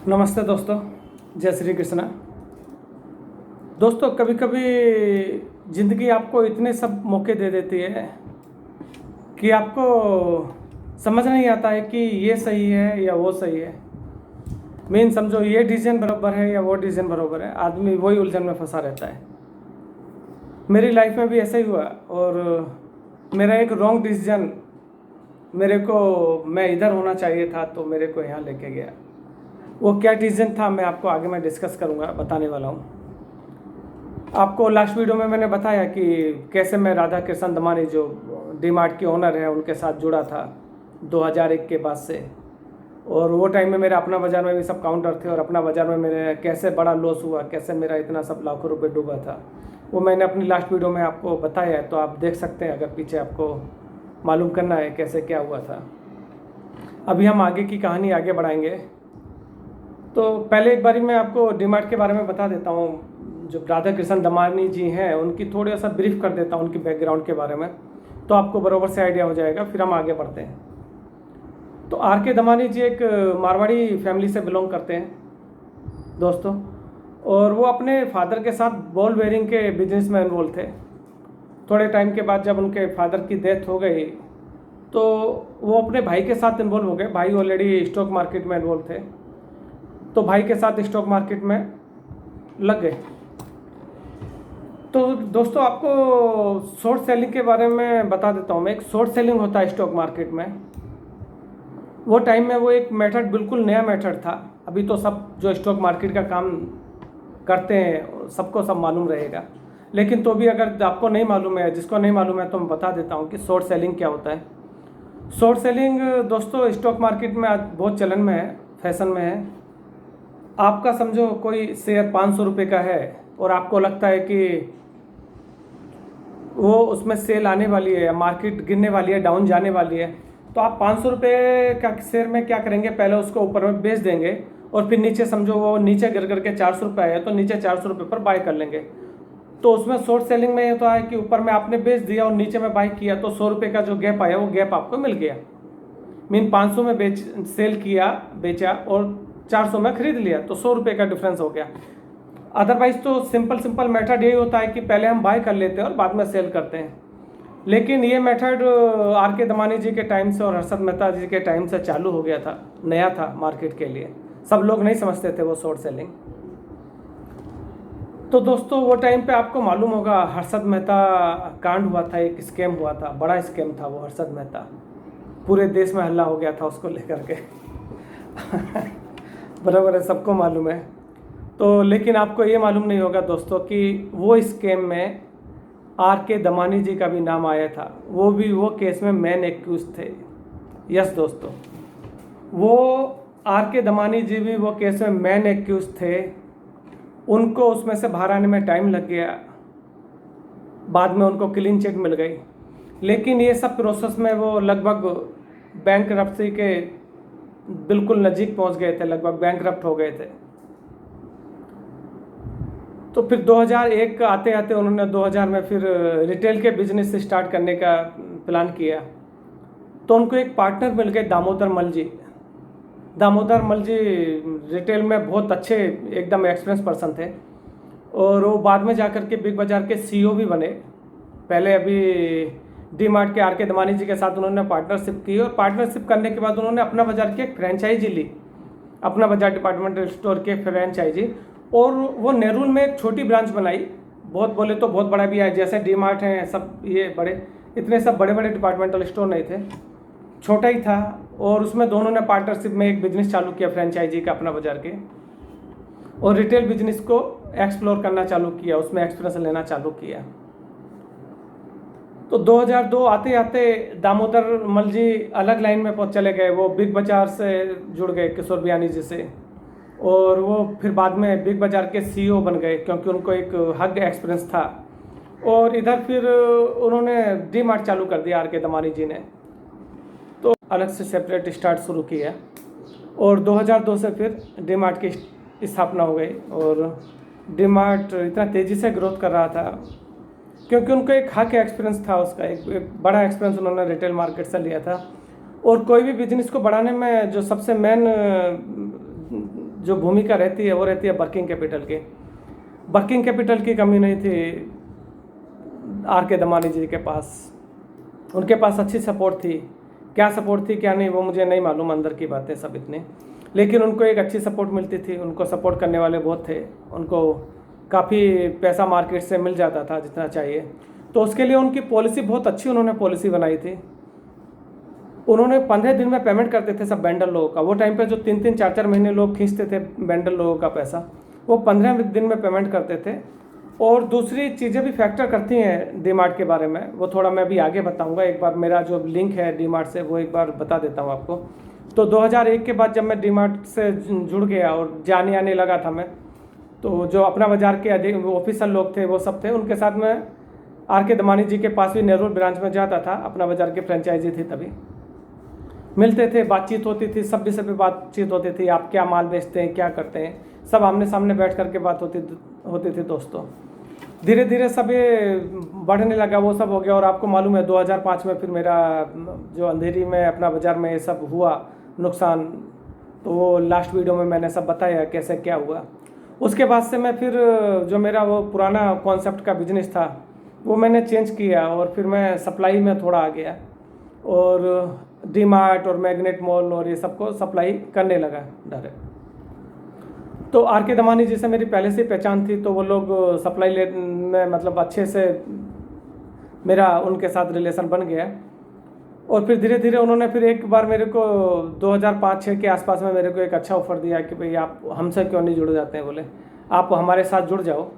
नमस्ते दोस्तों, जय श्री कृष्णा। दोस्तों, कभी कभी ज़िंदगी आपको इतने सब मौके दे देती है कि आपको समझ नहीं आता है कि ये सही है या वो सही है। मेन समझो, ये डिसीजन बराबर है या वो डिसीजन बराबर है, आदमी वही उलझन में फंसा रहता है। मेरी लाइफ में भी ऐसा ही हुआ और मेरा एक रॉन्ग डिसीजन, मैं इधर होना चाहिए था तो मेरे को यहाँ लेके गया। वो क्या डिसीजन था मैं आपको आगे डिस्कस करूँगा, बताने वाला हूँ। आपको लास्ट वीडियो में मैंने बताया कि कैसे मैं राधा कृष्ण दमानी जो डीमार्ट के ओनर हैं उनके साथ जुड़ा था 2001 के बाद से। और वो टाइम में मेरा अपना बाज़ार में भी सब काउंटर थे और अपना बाज़ार में मेरे कैसे बड़ा लॉस हुआ, कैसे मेरा इतना सब लाखों रुपए डूबा था, वो मैंने अपनी लास्ट वीडियो में आपको बताया है। तो आप देख सकते हैं, अगर पीछे आपको मालूम करना है कैसे क्या हुआ था। अभी हम आगे की कहानी आगे बढ़ाएंगे। तो पहले एक बारी मैं आपको डीमार्ट के बारे में बता देता हूँ। जो राधा कृष्ण दमानी जी हैं उनकी थोड़ा सा ब्रीफ कर देता हूँ, उनकी बैकग्राउंड के बारे में, तो आपको बराबर से आइडिया हो जाएगा। फिर हम आगे बढ़ते हैं। तो आर के दमानी जी एक मारवाड़ी फैमिली से बिलोंग करते हैं दोस्तों, और वो अपने फादर के साथ बॉल बेयरिंग के बिजनेस में इन्वॉल्व थे। थोड़े टाइम के बाद जब उनके फादर की डेथ हो गई तो वो अपने भाई के साथ इन्वॉल्व हो गए। भाई ऑलरेडी स्टॉक मार्केट में इन्वॉल्व थे, तो भाई के साथ स्टॉक मार्केट में लग गए। तो दोस्तों, आपको शॉर्ट सेलिंग के बारे में बता देता हूँ मैं। एक शॉर्ट सेलिंग होता है स्टॉक मार्केट में। वो टाइम में वो एक मेथड बिल्कुल नया मेथड था। अभी तो सब जो स्टॉक मार्केट का काम करते हैं सबको सब मालूम रहेगा, लेकिन तो भी अगर आपको नहीं मालूम है, जिसको नहीं मालूम है, तो मैं बता देता हूँ कि शॉर्ट सेलिंग क्या होता है। शॉर्ट सेलिंग दोस्तों स्टॉक मार्केट में आज बहुत चलन में है, फैशन में है। आपका समझो कोई शेयर 500 रुपये का है और आपको लगता है कि वो उसमें सेल आने वाली है, मार्केट गिरने वाली है, डाउन जाने वाली है, तो आप 500 रुपये का शेयर में क्या करेंगे, पहले उसको ऊपर में बेच देंगे और फिर नीचे समझो वो नीचे गिर करके 400 रुपये आया तो नीचे 400 रुपये पर बाय कर लेंगे। तो उसमें शॉर्ट सेलिंग में ये तो है कि ऊपर में आपने बेच दिया और नीचे में बाय किया, तो 100 रुपये का जो गैप आया वो गैप आपको मिल गया। मीन 500 में सेल किया, बेचा और 400 में खरीद लिया, तो 100 रुपये का डिफरेंस हो गया। अदरवाइज तो सिंपल मेथड यही होता है कि पहले हम बाय कर लेते हैं और बाद में सेल करते हैं। लेकिन ये मेथड आर के दमानी जी के टाइम से और हर्षद मेहता जी के टाइम से चालू हो गया था, नया था मार्केट के लिए, सब लोग नहीं समझते थे वो शॉर्ट सेलिंग। तो दोस्तों वो टाइम पे आपको मालूम होगा हर्षद मेहता कांड हुआ था, एक स्कैम हुआ था, बड़ा स्कैम था वो हर्षद मेहता। पूरे देश में हल्ला हो गया था उसको लेकर के बराबर है, सबको मालूम है। तो लेकिन आपको ये मालूम नहीं होगा दोस्तों कि वो स्कैम में आर के दमानी जी का भी नाम आया था। वो केस में मेन एक्यूज थे। यस दोस्तों, वो आर के दमानी जी भी वो केस में मेन एक्यूज थे। उनको उसमें से बाहर आने में टाइम लग गया, बाद में उनको क्लीन चिट मिल गई। लेकिन ये सब प्रोसेस में वो लगभग बैंकरप्सी के बिल्कुल नज़दीक पहुंच गए थे, लगभग बैंकरप्ट हो गए थे। तो फिर 2001 आते आते उन्होंने 2000 में फिर रिटेल के बिजनेस स्टार्ट करने का प्लान किया। तो उनको एक पार्टनर मिल गए, दामोदर मल जी। दामोदर मल जी रिटेल में बहुत अच्छे एकदम एक्सपीरियंस पर्सन थे और वो बाद में जाकर के बिग बाज़ार के सीईओ भी बने। पहले अभी डी मार्ट के आर के दमानी जी के साथ उन्होंने पार्टनरशिप की और पार्टनरशिप करने के बाद उन्होंने अपना बाज़ार की एक फ्रेंचाइजी ली, अपना बाज़ार डिपार्टमेंटल स्टोर के फ्रेंचाइजी, और वो नेरुल में एक छोटी ब्रांच बनाई। बहुत बोले तो बहुत बड़ा भी है, जैसे डी मार्ट हैं सब, ये बड़े इतने सब बड़े बड़े डिपार्टमेंटल स्टोर नहीं थे, छोटा ही था। और उसमें दोनों ने पार्टनरशिप में एक बिजनेस चालू किया फ्रेंचाइजी का अपना बाज़ार के, और रिटेल बिजनेस को एक्सप्लोर करना चालू किया, उसमें एक्सपीरियंस लेना चालू किया। तो 2002 आते आते दामोदर मल जी अलग लाइन में चले गए। वो बिग बाज़ार से जुड़ गए किशोर बियानी जी से, और वो फिर बाद में बिग बाज़ार के सीईओ बन गए क्योंकि उनको एक हग एक्सपीरियंस था। और इधर फिर उन्होंने डी मार्ट चालू कर दिया आर के दमानी जी ने, तो अलग से सेपरेट स्टार्ट शुरू किया और 2002 से फिर डी मार्ट की स्थापना हो गई। और डी मार्ट इतना तेज़ी से ग्रोथ कर रहा था क्योंकि उनको एक हक एक्सपीरियंस था, उसका एक बड़ा एक्सपीरियंस उन्होंने रिटेल मार्केट से लिया था। और कोई भी बिजनेस को बढ़ाने में जो सबसे मेन जो भूमिका रहती है वो रहती है वर्किंग कैपिटल की। वर्किंग कैपिटल की कमी नहीं थी आर के दमानी जी के पास। उनके पास अच्छी सपोर्ट थी, क्या सपोर्ट थी क्या नहीं वो मुझे नहीं मालूम, अंदर की बातें सब इतनी, लेकिन उनको एक अच्छी सपोर्ट मिलती थी। उनको सपोर्ट करने वाले बहुत थे, उनको काफ़ी पैसा मार्केट से मिल जाता था जितना चाहिए। तो उसके लिए उनकी पॉलिसी बहुत अच्छी उन्होंने पॉलिसी बनाई थी। उन्होंने 15 दिन में पेमेंट करते थे सब वेंडर लोगों का। वो टाइम पे जो 3-3 4-4 महीने लोग खींचते थे वेंडर लोगों का पैसा, वो 15 दिन में पेमेंट करते थे। और दूसरी चीज़ें भी फैक्टर करती हैं डीमार्ट के बारे में, वो थोड़ा मैं अभी आगे बताऊंगा। एक बार मेरा जो लिंक है डीमार्ट से वो एक बार बता देता हूँ आपको। तो 2001 के बाद जब मैं डीमार्ट से जुड़ गया और जाने आने लगा था मैं, तो जो अपना बाज़ार के अधिक ऑफिसर लोग थे वो सब थे, उनके साथ में आर के दमानी जी के पास भी नेहरू ब्रांच में जाता था। अपना बाज़ार के फ्रेंचाइजी थी, तभी मिलते थे, बातचीत होती थी, सब विषय पे बातचीत होती थी। आप क्या माल बेचते हैं, क्या करते हैं, सब आमने सामने बैठ करके बात होती थी दोस्तों। धीरे धीरे सब ये बढ़ने लगा, वो सब हो गया। और आपको मालूम है 2005 में फिर मेरा जो अंधेरी में अपना बाज़ार में ये सब हुआ नुकसान, तो वो लास्ट वीडियो में मैंने सब बताया कैसे क्या हुआ। उसके बाद से मैं फिर जो मेरा वो पुराना कॉन्सेप्ट का बिजनेस था वो मैंने चेंज किया और फिर मैं सप्लाई में थोड़ा आ गया और डीमार्ट और मैग्नेट मॉल और ये सबको सप्लाई करने लगा डायरेक्ट। तो आर के दमानी जी से मेरी पहले से पहचान थी, तो वो लोग सप्लाई ले में मतलब अच्छे से मेरा उनके साथ रिलेशन बन गया। और फिर धीरे धीरे उन्होंने फिर एक बार मेरे को 2005-06 के आसपास में मेरे को एक अच्छा ऑफ़र दिया कि भाई आप हमसे क्यों नहीं जुड़ जाते हैं, बोले आप हमारे साथ जुड़ जाओ।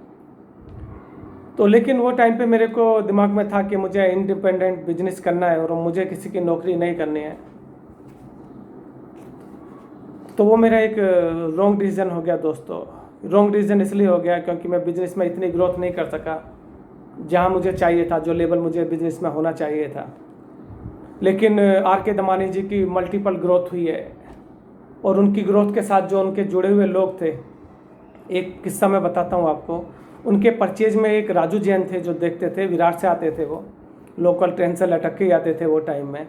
तो लेकिन वो टाइम पे मेरे को दिमाग में था कि मुझे इंडिपेंडेंट बिजनेस करना है और मुझे किसी की नौकरी नहीं करनी है। तो वो मेरा एक रॉन्ग डिसीजन हो गया दोस्तों। रॉन्ग डिसीजन इसलिए हो गया क्योंकि मैं बिज़नेस में इतनी ग्रोथ नहीं कर सका जहाँ मुझे चाहिए था, जो लेवल मुझे बिज़नेस में होना चाहिए था। लेकिन आर के दमानी जी की मल्टीपल ग्रोथ हुई है और उनकी ग्रोथ के साथ जो उनके जुड़े हुए लोग थे, एक किस्सा मैं बताता हूँ आपको। उनके परचेज में एक राजू जैन थे जो देखते थे, विराट से आते थे, वो लोकल ट्रेन से लटक के आते थे वो टाइम में।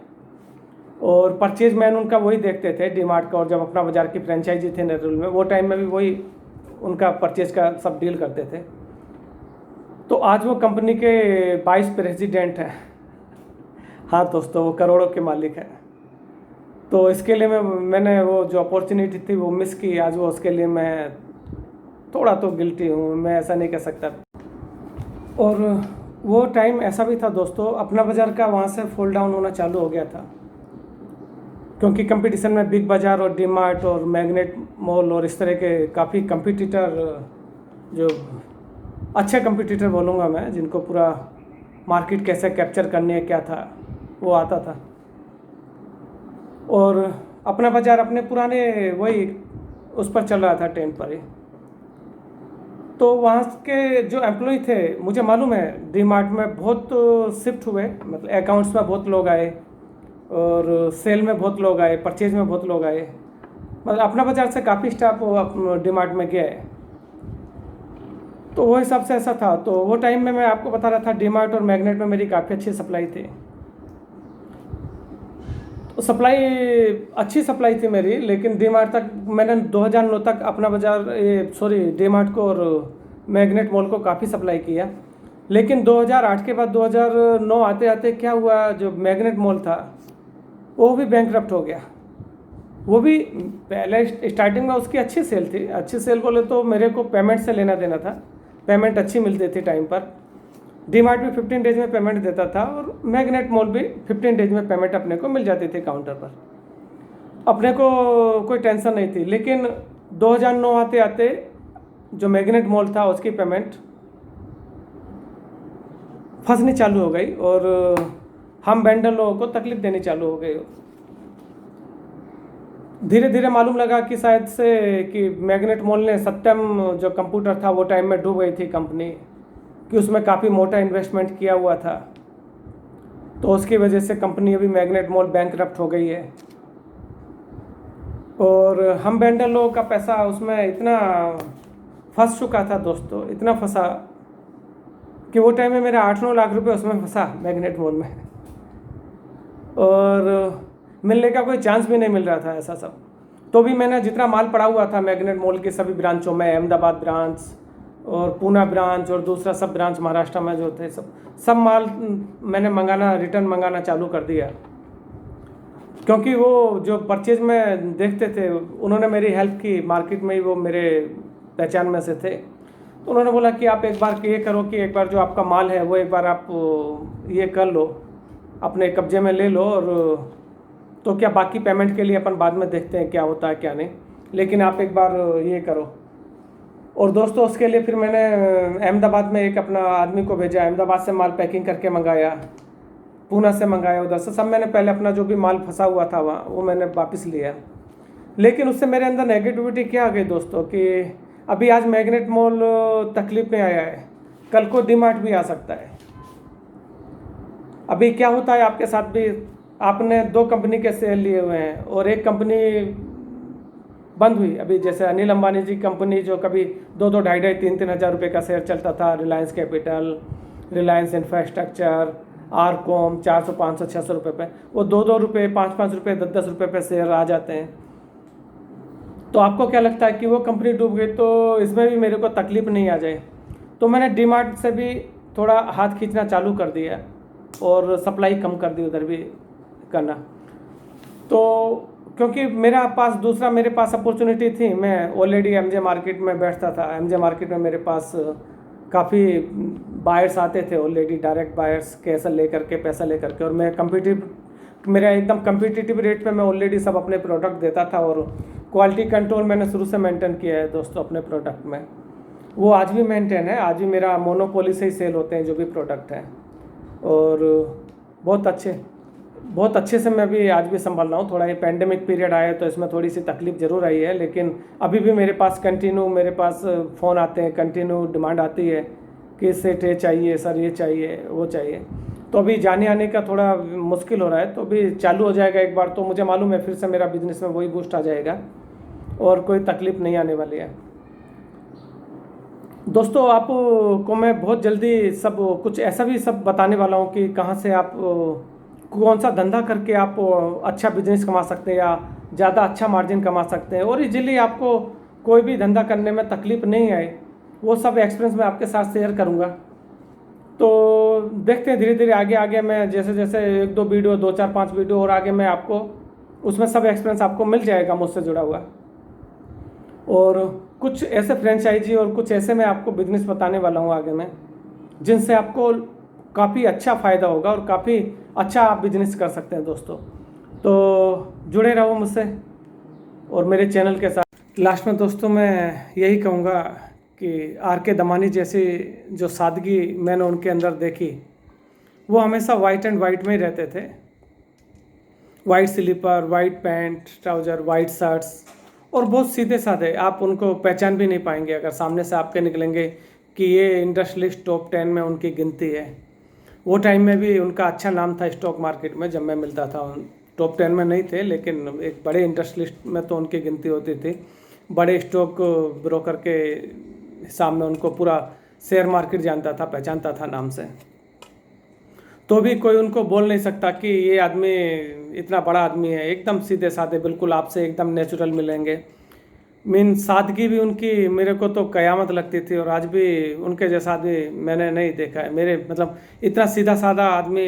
और परचेज मैन उनका वही देखते थे डीमार्ट का, और जब अपना बाज़ार की फ्रेंचाइजी थे नेहरू में, वो टाइम में भी वही उनका परचेज का सब डील करते थे। तो आज वो कंपनी के 22 प्रेसिडेंट हैं। हाँ दोस्तों, वो करोड़ों के मालिक हैं। तो इसके लिए मैंने वो जो अपॉर्चुनिटी थी वो मिस की आज, वो उसके लिए मैं थोड़ा तो गिल्टी हूँ, मैं ऐसा नहीं कह सकता। और वो टाइम ऐसा भी था दोस्तों, अपना बाज़ार का वहाँ से फॉल डाउन होना चालू हो गया था, क्योंकि कंपटीशन में बिग बाज़ार और डीमार्ट और मैग्नेट मॉल और इस तरह के काफ़ी कंपटीटर, जो अच्छे कंपटीटर बोलूँगा मैं, जिनको पूरा मार्केट कैसे कैप्चर करनी है क्या था, वो आता था। और अपना बाज़ार अपने पुराने वही उस पर चल रहा था, ट्रेंड पर ही। तो वहाँ के जो एम्प्लॉय थे, मुझे मालूम है डीमार्ट में बहुत शिफ्ट हुए, मतलब अकाउंट्स में बहुत लोग आए और सेल में बहुत लोग आए, परचेज में बहुत लोग आए, मतलब अपना बाज़ार से काफ़ी स्टाफ डीमार्ट में गया है। तो वो हिसाब से ऐसा था। तो वो टाइम में मैं आपको बता रहा था डीमार्ट और मैग्नेट में मेरी काफ़ी अच्छी सप्लाई थी। तो अच्छी सप्लाई थी मेरी, लेकिन डीमार्ट तक मैंने 2009 तक अपना बाज़ार डीमार्ट को और मैग्नेट मॉल को काफ़ी सप्लाई किया। लेकिन 2008 के बाद 2009 आते आते क्या हुआ, जो मैग्नेट मॉल था वो भी बैंकरप्ट हो गया। वो भी पहले स्टार्टिंग में उसकी अच्छी सेल थी, अच्छी सेल बोले तो मेरे को पेमेंट से लेना देना था, पेमेंट अच्छी मिलती थी टाइम पर। डीमार्ट भी 15 डेज में पेमेंट देता था और मैग्नेट मॉल भी 15 डेज में पेमेंट अपने को मिल जाती थी काउंटर पर, अपने को कोई टेंशन नहीं थी। लेकिन 2009 आते आते जो मैग्नेट मॉल था उसकी पेमेंट फंसनी चालू हो गई और हम वेंडर लोगों को तकलीफ देनी चालू हो गई। धीरे धीरे मालूम लगा कि शायद से कि मैग्नेट मॉल ने सत्यम जो कंप्यूटर था वो टाइम में डूब गई थी कंपनी, कि उसमें काफ़ी मोटा इन्वेस्टमेंट किया हुआ था, तो उसकी वजह से कंपनी अभी मैग्नेट मॉल बैंकरप्ट हो गई है। और हम वेंडर लोगों का पैसा उसमें इतना फंस चुका था दोस्तों, इतना फंसा कि वो टाइम में मेरा 8-9 लाख रुपए उसमें फंसा मैग्नेट मॉल में, और मिलने का कोई चांस भी नहीं मिल रहा था ऐसा सब। तो भी मैंने जितना माल पड़ा हुआ था मैग्नेट मॉल के सभी ब्रांचों में, अहमदाबाद ब्रांच और पूना ब्रांच और दूसरा सब ब्रांच महाराष्ट्र में जो थे, सब माल मैंने मंगाना, रिटर्न मंगाना चालू कर दिया। क्योंकि वो जो परचेज में देखते थे उन्होंने मेरी हेल्प की, मार्केट में ही वो मेरे पहचान में से थे। तो उन्होंने बोला कि आप एक बार ये करो कि एक बार जो आपका माल है वो एक बार आप ये कर लो, अपने कब्जे में ले लो, और तो क्या बाकी पेमेंट के लिए अपन बाद में देखते हैं क्या होता है क्या नहीं, लेकिन आप एक बार ये करो। और दोस्तों उसके लिए फिर मैंने अहमदाबाद में एक अपना आदमी को भेजा, अहमदाबाद से माल पैकिंग करके मंगाया, पूना से मंगाया, उधर से सब मैंने पहले अपना जो भी माल फंसा हुआ था वहाँ वो मैंने वापस लिया। लेकिन उससे मेरे अंदर नेगेटिविटी क्या आ गई दोस्तों कि अभी आज मैग्नेट मॉल तकलीफ में आया है, कल को डीमार्ट भी आ सकता है। अभी क्या होता है आपके साथ भी, आपने 2 कंपनी के शेयर लिए हुए हैं और एक कंपनी बंद हुई। अभी जैसे अनिल अंबानी जी कंपनी जो कभी 2-2, 2.5, 3-3 हज़ार रुपये का शेयर चलता था, Reliance capital, Reliance infrastructure, RCom 400, 500, 600 रुपये पे, वो 2-2 रुपये, 5-5 रुपये, 10-10 रुपये पे शेयर आ जाते हैं। तो आपको क्या लगता है कि वो कंपनी डूब गई तो इसमें भी मेरे को तकलीफ नहीं आ जाए? तो मैंने डीमार्ट से भी थोड़ा हाथ खींचना चालू कर दिया और सप्लाई कम कर दी उधर भी करना। तो क्योंकि मेरे पास अपॉर्चुनिटी थी, मैं ऑलरेडी एमजे मार्केट में बैठता था। एमजे मार्केट में मेरे पास काफ़ी बायर्स आते थे ऑलरेडी, डायरेक्ट बायर्स, कैश लेकर के, पैसा लेकर के, और मैं मेरा एकदम कम्पिटिटिव रेट पे मैं ऑलरेडी सब अपने प्रोडक्ट देता था। और क्वालिटी कंट्रोल मैंने शुरू से मेंटेन किया है दोस्तों अपने प्रोडक्ट में, वो आज भी मेंटेन है। आज भी मेरा मोनोपोली से ही सेल होते हैं जो भी प्रोडक्ट हैं, और बहुत अच्छे से मैं भी आज भी संभाल रहा हूँ। थोड़ा ये पेंडेमिक पीरियड आया तो इसमें थोड़ी सी तकलीफ ज़रूर आई है, लेकिन अभी भी मेरे पास फ़ोन आते हैं, कंटिन्यू डिमांड आती है कि सेट ये चाहिए सर, ये चाहिए, वो चाहिए। तो अभी जाने आने का थोड़ा मुश्किल हो रहा है, तो अभी चालू हो जाएगा एक बार तो मुझे मालूम है फिर से मेरा बिजनेस में वही बूस्ट आ जाएगा और कोई तकलीफ नहीं आने वाली है। दोस्तों आपको मैं बहुत जल्दी सब कुछ ऐसा भी सब बताने वाला हूँ कि कहाँ से आप कौन सा धंधा करके आप अच्छा बिजनेस कमा सकते हैं या ज़्यादा अच्छा मार्जिन कमा सकते हैं, और इजीली आपको कोई भी धंधा करने में तकलीफ नहीं आए, वो सब एक्सपीरियंस मैं आपके साथ शेयर करूँगा। तो देखते हैं धीरे धीरे आगे मैं जैसे 1-2 वीडियो, 2-4-5 वीडियो और आगे मैं आपको उसमें सब एक्सपीरियंस आपको मिल जाएगा मुझसे जुड़ा हुआ। और कुछ ऐसे फ्रेंचाइजी और कुछ ऐसे मैं आपको बिजनेस बताने वाला हूँ आगे में, जिनसे आपको काफ़ी अच्छा फ़ायदा होगा और काफ़ी अच्छा आप बिजनेस कर सकते हैं दोस्तों। तो जुड़े रहो मुझसे और मेरे चैनल के साथ। लास्ट में दोस्तों मैं यही कहूँगा कि आर के दमानी जैसी जो सादगी मैंने उनके अंदर देखी, वो हमेशा वाइट एंड वाइट में ही रहते थे। White slipper, white pant, trouser, white shirts, और बहुत सीधे साधे। आप उनको पहचान भी नहीं पाएंगे अगर सामने से आपके निकलेंगे कि ये इंडस्ट्रियलिस्ट टॉप 10 में उनकी गिनती है। वो टाइम में भी उनका अच्छा नाम था स्टॉक मार्केट में, जब मैं मिलता था। टॉप 10 में नहीं थे, लेकिन एक बड़े इंडस्ट्रियलिस्ट में तो उनकी गिनती होती थी। बड़े स्टॉक ब्रोकर के हिसाब में उनको पूरा शेयर मार्केट जानता था, पहचानता था नाम से। तो भी कोई उनको बोल नहीं सकता कि ये आदमी इतना बड़ा आदमी है। एकदम सीधे साधे, बिल्कुल आपसे एकदम नेचुरल मिलेंगे। सादगी भी उनकी मेरे को तो कयामत लगती थी, और आज भी उनके जैसा आदमी मैंने नहीं देखा है। मेरे मतलब इतना सीधा साधा आदमी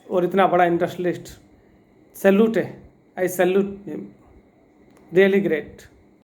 और इतना बड़ा इंडस्ट्रियलिस्ट, सैल्यूट है, आई सैल्यूट, रियली ग्रेट।